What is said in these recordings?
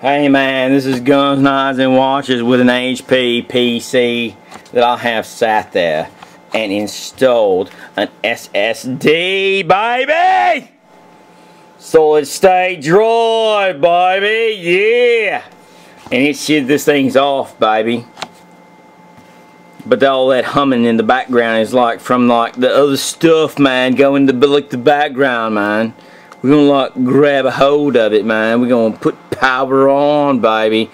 Hey man, this is Guns, Knives, and Watches with an HP PC that I have sat there and installed an SSD, baby! Solid state drive, baby, yeah! And this thing's off, baby. But all that humming in the background is like from like the other stuff, man, going to like the background, man. We're gonna like grab a hold of it, man. We're gonna put power on, baby.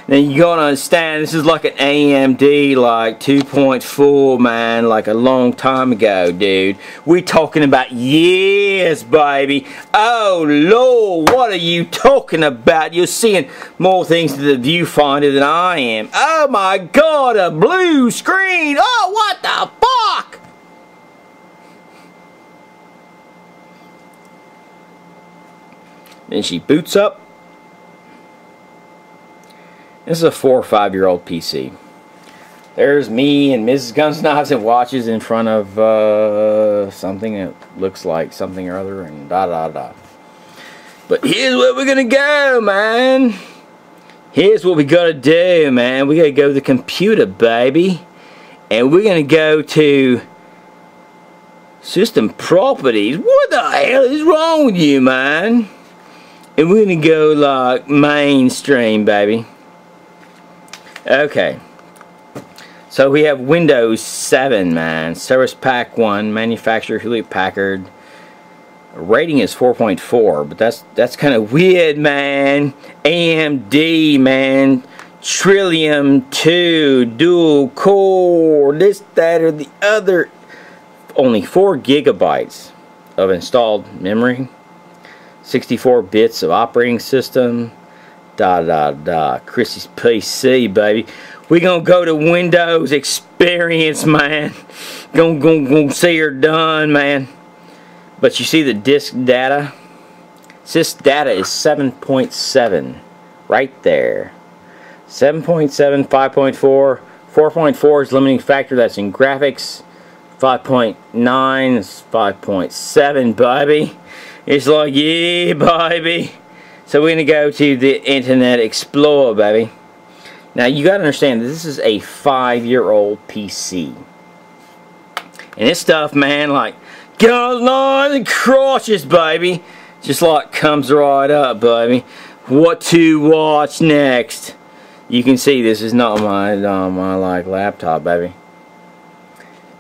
Now you gotta understand, this is like an AMD like 2.4, man, like a long time ago, dude. We're talking about years, baby. Oh Lord, what are you talking about? You're seeing more things to the viewfinder than I am. Oh my God, a blue screen. Oh, what the fuck? Then she boots up. This is a 4 or 5 year old PC. There's me and Mrs. Guns, Knives, and Watches in front of something that looks like something or other, and da da da. But here's where we're gonna go, man. Here's what we gotta do, man. We gotta go to the computer, baby, and we're gonna go to System Properties. What the hell is wrong with you, man? And we're gonna go like mainstream, baby. Okay. So we have Windows 7, man. Service Pack 1, manufacturer Hewlett Packard. Rating is 4.4, but that's kind of weird, man. AMD, man. Trillium 2, dual core, this, that, or the other. Only 4 gigabytes of installed memory. 64 bits of operating system. Chrissy's PC, baby. We gonna go to Windows Experience, man. Gonna see her done, man. But you see the disk data? Disk data is 7.7 right there. 7.7, 5.4, 4.4 is limiting factor. That's in graphics. 5.9 is 5.7, baby. It's like, yeah, baby. So we're going to go to the Internet Explorer, baby. Now, you got to understand, this is a 5-year-old PC. And this stuff, man, like, Guns, Knives, and Crotches, baby. Just like comes right up, baby. What to watch next? You can see this is not my like laptop, baby.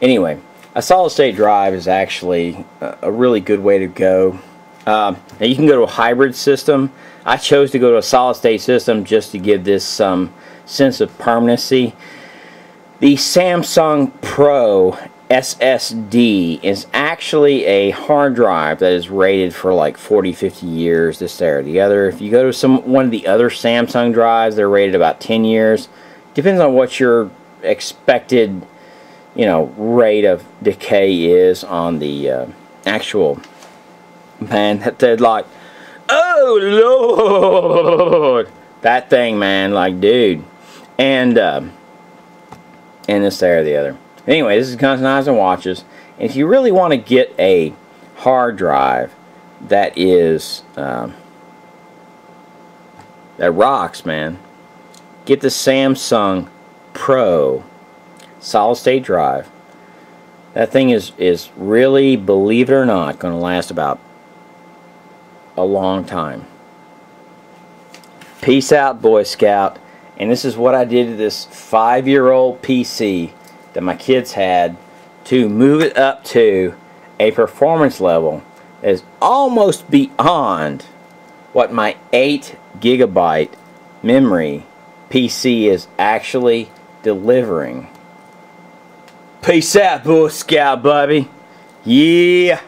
Anyway, a solid state drive is actually a really good way to go. Now you can go to a hybrid system. I chose to go to a solid state system just to give this some sense of permanency. The Samsung Pro SSD is actually a hard drive that is rated for like 40-50 years, this, there, or the other. If you go to one of the other Samsung drives, they're rated about 10 years. Depends on what your expected, you know, rate of decay is on the actual, man, they're like, oh Lord, that thing, man, like, dude, and this, there, or the other. Anyway, this is Guns, Knives, and Watches, and if you really want to get a hard drive that is that rocks, man, get the Samsung Pro solid state drive. That thing is really, believe it or not, going to last about a long time. Peace out, Boy Scout. And this is what I did to this 5-year-old PC that my kids had to move it up to a performance level that is almost beyond what my 8 gigabyte memory PC is actually delivering. Peace out, Boy Scout, baby. Yeah.